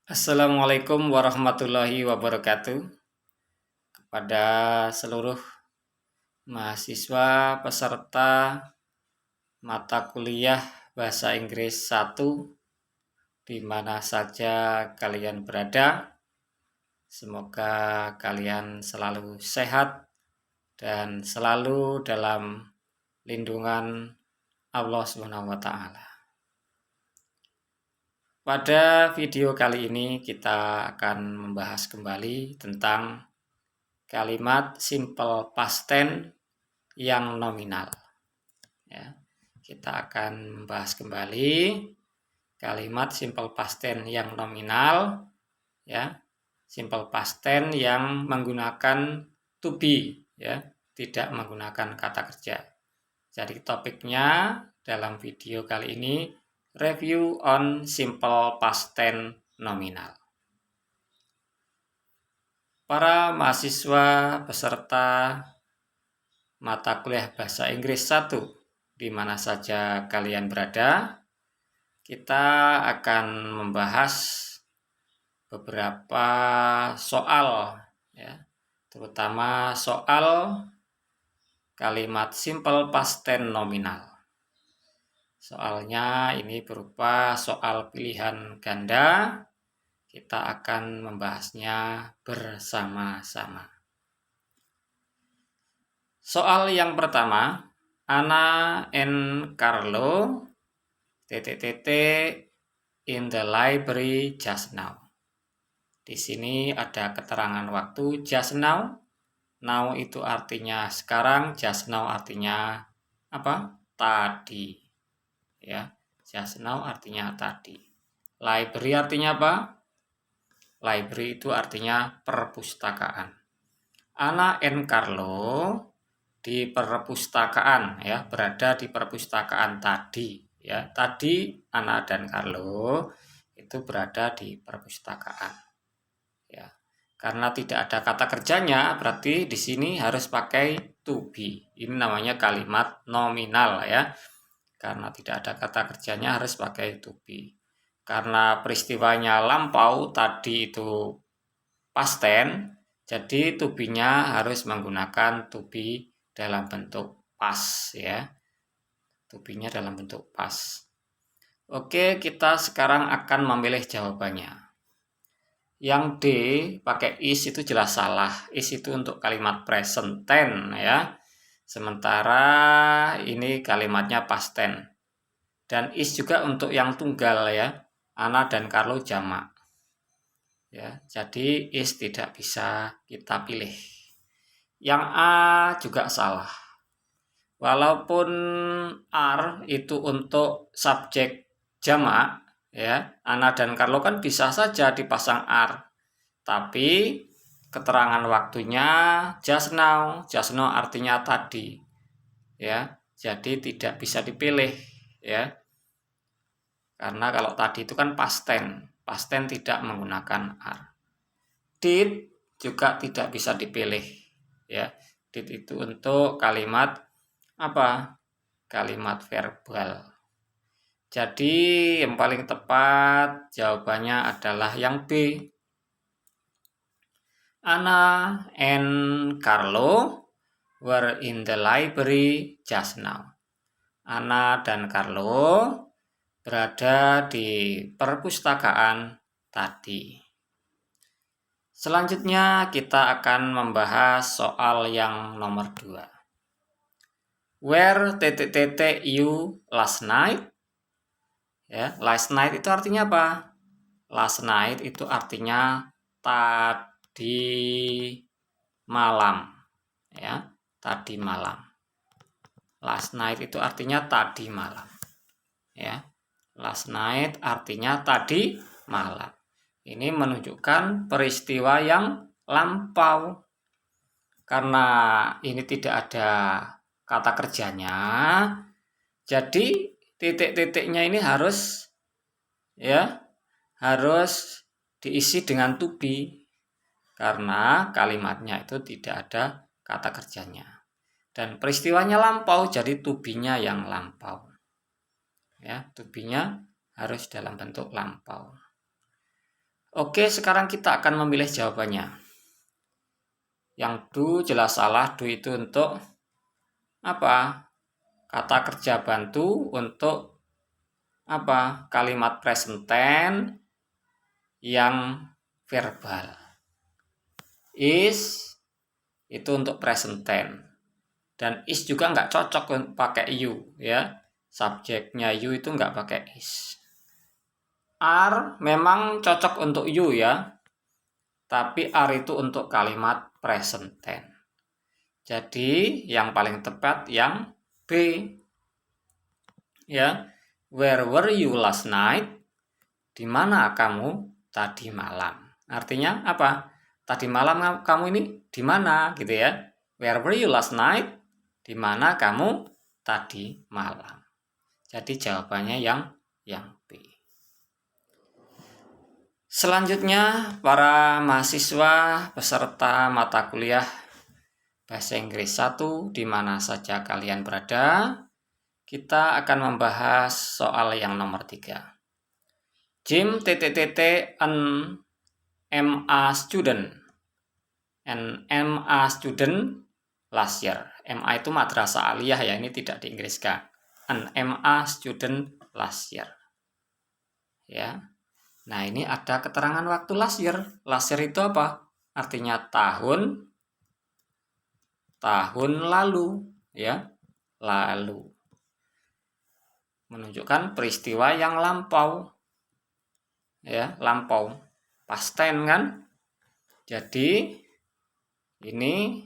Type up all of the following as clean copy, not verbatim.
Assalamualaikum warahmatullahi wabarakatuh kepada seluruh mahasiswa peserta mata kuliah Bahasa Inggris 1 di mana saja kalian berada. Semoga kalian selalu sehat dan selalu dalam lindungan Allah Subhanahu wa taala. Pada video kali ini kita akan membahas kembali tentang kalimat simple past tense yang nominal. Ya, kita akan membahas kembali kalimat simple past tense yang nominal, ya, simple past tense yang menggunakan to be, ya, tidak menggunakan kata kerja. Jadi topiknya dalam video kali ini review on simple past tense nominal. Para mahasiswa peserta mata kuliah Bahasa Inggris 1 di mana saja kalian berada, kita akan membahas beberapa soal, ya, terutama soal kalimat simple past tense nominal. Soalnya ini berupa soal pilihan ganda. Kita akan membahasnya bersama-sama. Soal yang pertama, Anna and Carlo in the library just now. Di sini ada keterangan waktu just now. Now itu artinya sekarang, just now artinya apa? Tadi. Ya, just now artinya tadi. Library artinya apa? Library itu artinya perpustakaan. Anna and Carlo di perpustakaan, ya, berada di perpustakaan tadi, ya. Tadi Anna dan Carlo itu berada di perpustakaan. Ya. Karena tidak ada kata kerjanya, berarti di sini harus pakai to be. Ini namanya kalimat nominal, ya. Karena tidak ada kata kerjanya harus pakai to be. Karena peristiwanya lampau tadi itu past tense, jadi to be-nya harus menggunakan to be dalam bentuk past, ya. To be-nya dalam bentuk past. Oke, kita sekarang akan memilih jawabannya. Yang D pakai is itu jelas salah. Is itu untuk kalimat present tense, ya. Sementara ini kalimatnya past tense. Dan is juga untuk yang tunggal, ya. Anna dan Carlo jamak. Ya, jadi is tidak bisa kita pilih. Yang A juga salah. Walaupun are itu untuk subjek jamak, ya, Anna dan Carlo kan bisa saja dipasang are. Tapi keterangan waktunya just now. Just now artinya tadi. Ya, jadi tidak bisa dipilih, ya. Karena kalau tadi itu kan past tense. Past tense tidak menggunakan are. Did juga tidak bisa dipilih, ya. Did itu untuk kalimat apa? Kalimat verbal. Jadi yang paling tepat jawabannya adalah yang B. Anna and Carlo were in the library just now. Anna dan Carlo berada di perpustakaan tadi. Selanjutnya kita akan membahas soal yang nomor 2. Where you last night? Ya, last night itu artinya apa? Last night itu artinya tadi malam, ya. Tadi malam. Last night itu artinya tadi malam, ya. Last night artinya tadi malam. Ini menunjukkan peristiwa yang lampau. Karena ini tidak ada kata kerjanya, jadi titik-titiknya ini harus, ya, harus diisi dengan to be. Karena kalimatnya itu tidak ada kata kerjanya. Dan peristiwanya lampau, jadi to be-nya yang lampau. Ya, to be-nya harus dalam bentuk lampau. Oke, sekarang kita akan memilih jawabannya. Yang do jelas salah, do itu untuk apa? Kata kerja bantu untuk apa? Kalimat present tense yang verbal. Is itu untuk present tense. Dan is juga nggak cocok pakai you ya. Subjeknya you itu nggak pakai is. Are memang cocok untuk you ya. Tapi are itu untuk kalimat present tense. Jadi yang paling tepat yang B. Ya. Where were you last night? Di mana kamu tadi malam? Artinya apa? Tadi malam kamu ini di mana gitu ya? Where were you last night? Di mana kamu tadi malam? Jadi jawabannya yang B. Selanjutnya, para mahasiswa peserta mata kuliah Bahasa Inggris 1 di mana saja kalian berada, kita akan membahas soal yang nomor 3. Jim an MA student. An MA student last year. MA itu madrasah aliyah ya, ini tidak diinggriskan. An MA student last year. Ya. Nah, ini ada keterangan waktu last year. Last year itu apa? Artinya tahun lalu, ya. Lalu. Menunjukkan peristiwa yang lampau. Ya, lampau. Past tense kan? Jadi ini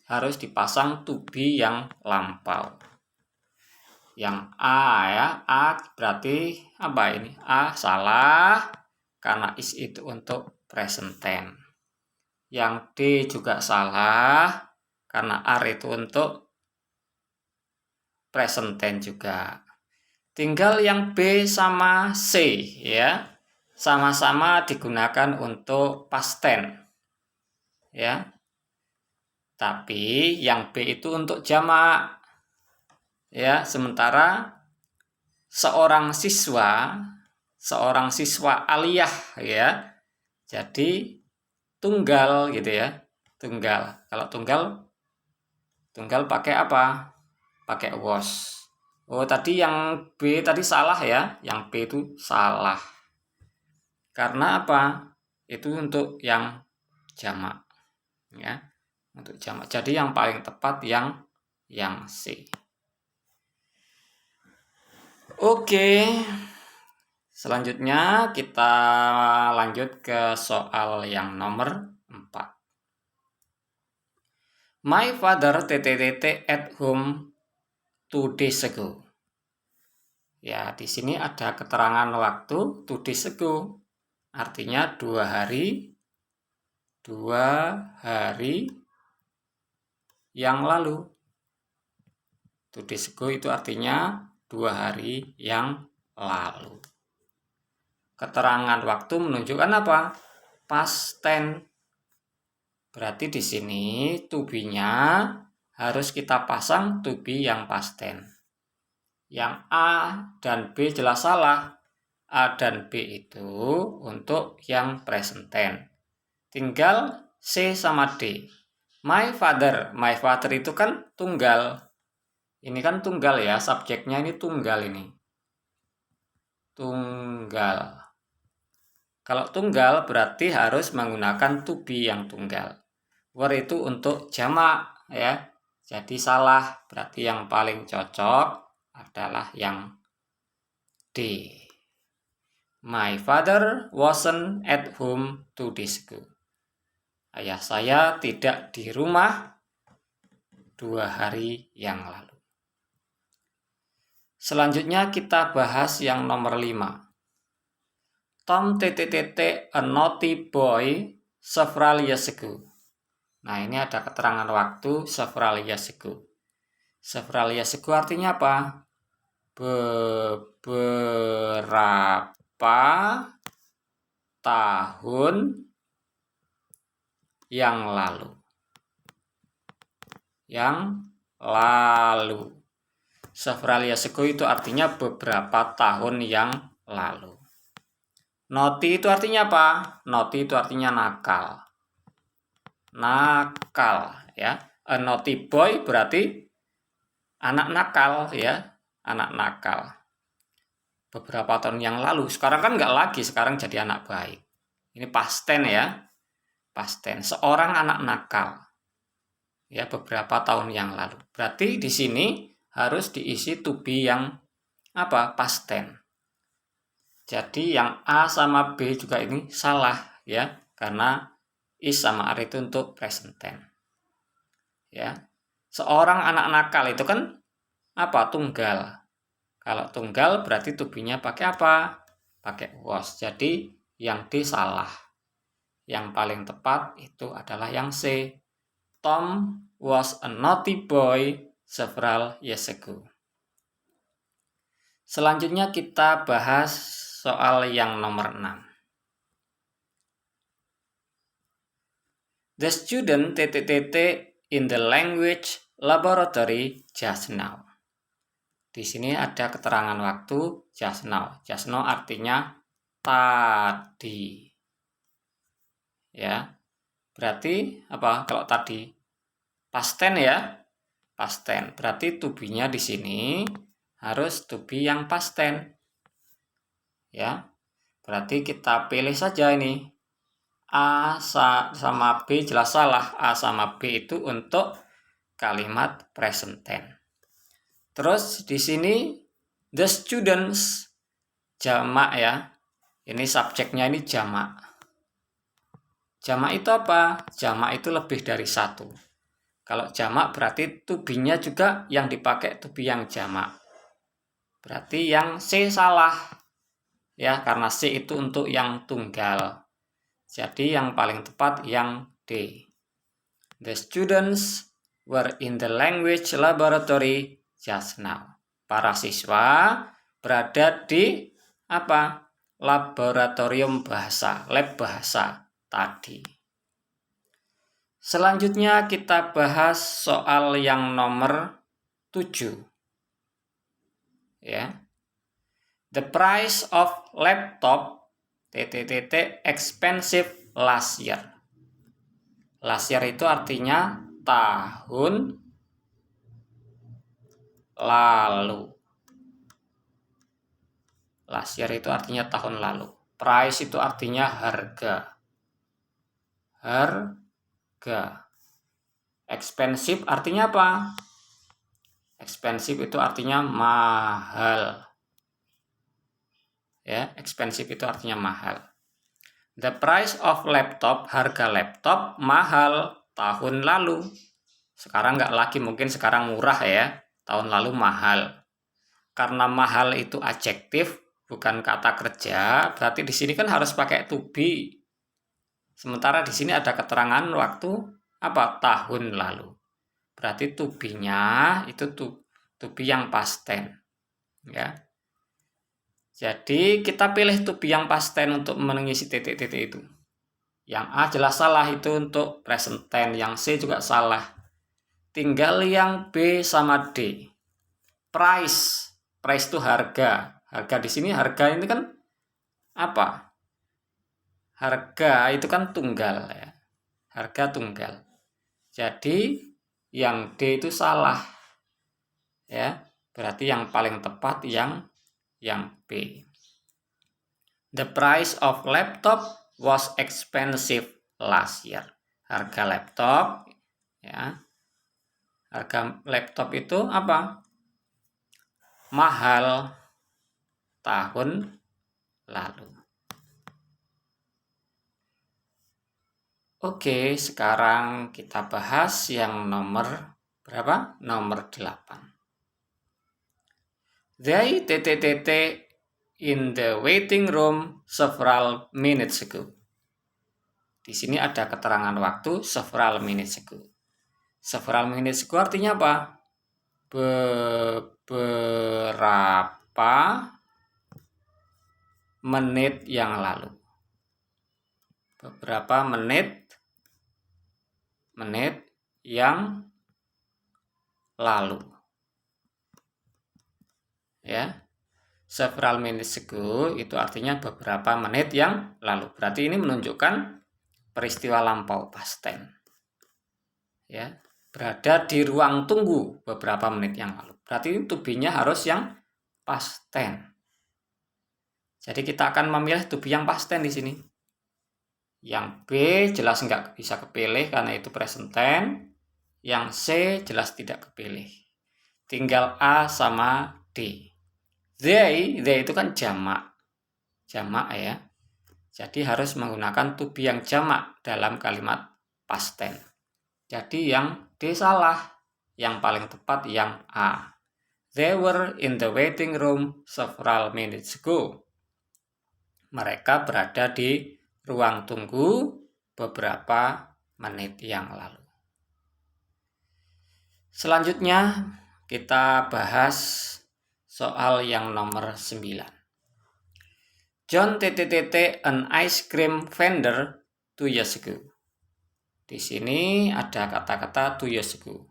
harus dipasang to be yang lampau. Yang A ya, A berarti apa ini? A salah karena is itu untuk present tense. Yang D juga salah karena are itu untuk present tense juga. Tinggal yang B sama C ya. Sama-sama digunakan untuk past tense. Ya. Tapi yang B itu untuk jamak. Ya, sementara seorang siswa aliyah ya. Jadi tunggal gitu ya. Tunggal. Kalau tunggal pakai apa? Pakai was. Oh, tadi yang B tadi salah ya. Yang B itu salah. Karena apa? Itu untuk yang jamak. Ya. Untuk jamak. Jadi yang paling tepat yang C. Oke. Selanjutnya kita lanjut ke soal yang nomor 4. My father at home 2 days ago. Ya, di sini ada keterangan waktu 2 days ago. Artinya 2 hari yang lalu. 2 days ago itu artinya 2 hari yang lalu. Keterangan waktu menunjukkan apa? Past tense. Berarti di sini to be-nya harus kita pasang to be yang past tense. Yang A dan B jelas salah. A dan B itu untuk yang present tense. Tinggal C sama D. My father itu kan tunggal. Ini kan tunggal ya, subjeknya ini tunggal ini. Tunggal. Kalau tunggal berarti harus menggunakan to be yang tunggal. Were itu untuk jamak ya. Jadi salah, berarti yang paling cocok adalah yang D. My father wasn't at home 2 days ago. Ayah saya tidak di rumah 2 hari yang lalu. Selanjutnya kita bahas yang nomor 5. Tom a naughty boy several years ago. Nah, ini ada keterangan waktu several years ago. Several years ago artinya apa? Beberapa tahun yang lalu. Several years ago itu artinya beberapa tahun yang lalu. Naughty itu artinya apa? Naughty itu artinya nakal. Nakal, ya. A naughty boy berarti anak nakal, ya. Anak nakal. Beberapa tahun yang lalu. Sekarang kan nggak lagi, sekarang jadi anak baik. Ini past tense, ya. Past tense. Seorang anak nakal. Ya, beberapa tahun yang lalu. Berarti di sini harus diisi to be yang apa? Past tense. Jadi yang A sama B juga ini salah, ya, karena is sama are itu untuk present tense. Ya. Seorang anak nakal itu kan apa? Tunggal. Kalau tunggal berarti to be-nya pakai apa? Pakai was. Jadi yang D salah. Yang paling tepat itu adalah yang C. Tom was a naughty boy several years ago. Selanjutnya kita bahas soal yang nomor 6. The student in the language laboratory just now. Di sini ada keterangan waktu just now. Just now artinya tadi. Ya. Berarti apa kalau tadi? Past tense, ya. Past tense. Berarti to be-nya di sini harus to be yang past tense. Ya. Berarti kita pilih saja ini. A sama B jelas salah. A sama B itu untuk kalimat present tense. Terus di sini the students jamak, ya. Ini subjeknya ini jamak. Jamak itu apa? Jamak itu lebih dari satu. Kalau jamak berarti to be-nya juga yang dipakai to be yang jamak. Berarti yang C salah. Ya, karena C itu untuk yang tunggal. Jadi yang paling tepat yang D. The students were in the language laboratory just now. Para siswa berada di apa? Laboratorium bahasa, lab bahasa tadi. Selanjutnya kita bahas soal yang nomor 7. Ya. The price of laptop expensive last year. Last year itu artinya tahun lalu. Last year itu artinya tahun lalu. Price itu artinya harga. Harga. Expensive artinya apa? Expensive itu artinya mahal. Ya, expensive itu artinya mahal. The price of laptop, harga laptop mahal tahun lalu. Sekarang nggak lagi, mungkin sekarang murah, ya. Tahun lalu mahal. Karena mahal itu adjektif, bukan kata kerja, berarti di sini kan harus pakai to be. Sementara di sini ada keterangan waktu apa? Tahun lalu. Berarti to be-nya itu to be yang past tense. Ya. Jadi kita pilih to be yang past tense untuk mengisi titik-titik itu. Yang A jelas salah, itu untuk present tense. Yang C juga salah. Tinggal yang B sama D. Price. Price itu harga. Harga di sini, harga ini kan apa? Harga itu kan tunggal, ya. Harga tunggal. Jadi yang D itu salah. Ya. Berarti yang paling tepat yang B. The price of laptop was expensive last year. Harga laptop, ya. Harga laptop itu apa? Mahal tahun lalu. Oke, sekarang kita bahas yang nomor berapa? Nomor 8. They in the waiting room several minutes ago. Di sini ada keterangan waktu several minutes ago. Several minutes ago artinya apa? Beberapa menit yang lalu. Beberapa menit yang lalu. Ya. several minutes ago itu artinya beberapa menit yang lalu. Berarti ini menunjukkan peristiwa lampau past tense. Ya, berada di ruang tunggu beberapa menit yang lalu. Berarti ini to be-nya harus yang past tense. Jadi kita akan memilih to be yang past tense di sini. Yang B jelas nggak bisa kepilih karena itu present tense. Yang C jelas tidak kepilih. Tinggal A sama D. They itu kan jamak. Jamak ya. Jadi harus menggunakan to be yang jamak dalam kalimat past tense. Jadi yang D salah. Yang paling tepat yang A. They were in the waiting room several minutes ago. Mereka berada di ruang tunggu beberapa menit yang lalu. Selanjutnya kita bahas soal yang nomor 9. John an ice cream vendor 2 years ago. Di sini ada kata-kata 2 years ago.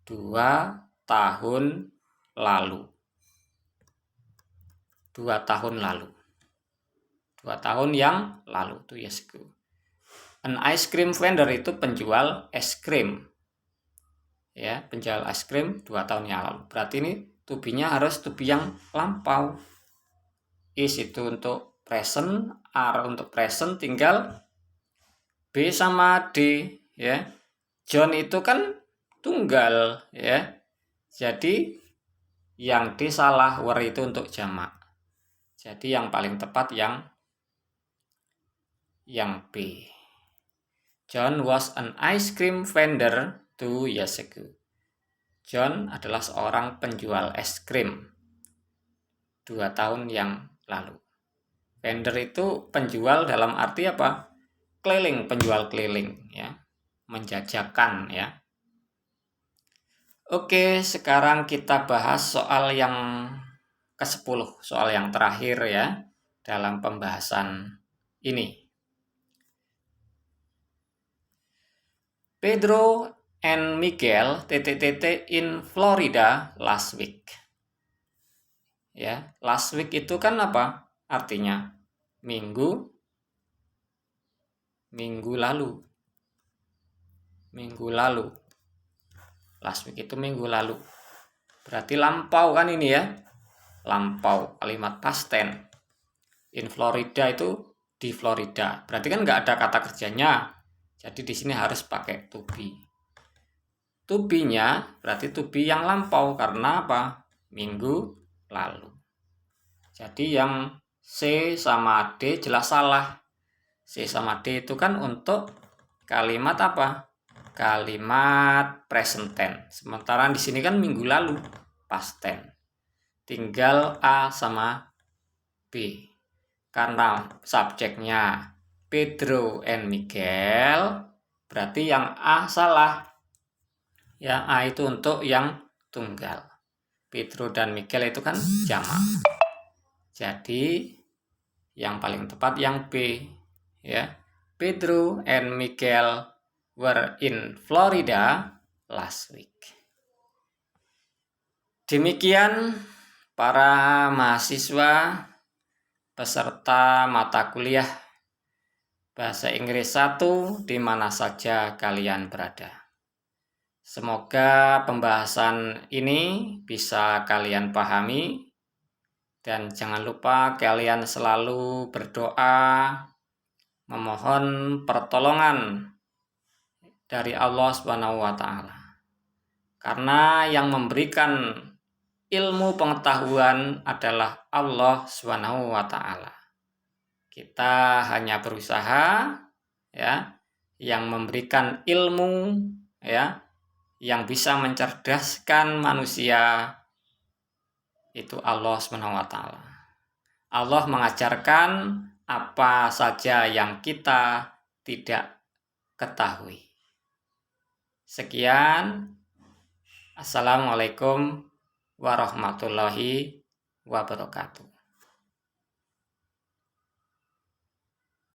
2 tahun lalu. 2 tahun lalu. 2 tahun yang lalu, 2 years ago. An ice cream vendor itu penjual es krim. Ya, penjual es krim 2 tahun yang lalu. Berarti ini to be-nya harus to be yang lampau. Is itu untuk present, are untuk present, tinggal B sama D ya. John itu kan tunggal ya. Jadi yang D salah, were itu untuk jamak. Jadi yang paling tepat yang B. John was an ice cream vendor 2 years ago. John adalah seorang penjual es krim 2 tahun yang lalu. Vendor itu penjual dalam arti apa? Keliling, penjual keliling ya. Menjajakan ya. Oke, sekarang kita bahas soal yang ke-10, soal yang terakhir ya dalam pembahasan ini. Pedro and Miguel in Florida last week. Ya, last week itu kan apa? Artinya minggu lalu. Minggu lalu. Last week itu minggu lalu. Berarti lampau kan ini ya? Lampau, kalimat past tense. In Florida itu di Florida. Berarti kan nggak ada kata kerjanya. Jadi di sini harus pakai to be. To be-nya berarti to be yang lampau karena apa? Minggu lalu. Jadi yang C sama D jelas salah. C sama D itu kan untuk kalimat apa? Kalimat present tense. Sementara di sini kan minggu lalu, past tense. Tinggal A sama B. Karena subjeknya Pedro and Miguel, berarti yang A salah. Ya, A itu untuk yang tunggal. Pedro dan Miguel itu kan jamak. Jadi yang paling tepat yang B. Ya, Pedro and Miguel were in Florida last week. Demikian para mahasiswa peserta mata kuliah Bahasa Inggris 1 di mana saja kalian berada. Semoga pembahasan ini bisa kalian pahami dan jangan lupa kalian selalu berdoa memohon pertolongan dari Allah SWT. Karena yang memberikan ilmu pengetahuan adalah Allah SWT. Kita hanya berusaha ya, yang memberikan ilmu ya, yang bisa mencerdaskan manusia itu Allah SWT. Allah mengajarkan apa saja yang kita tidak ketahui. Sekian. Assalamualaikum warahmatullahi wabarakatuh.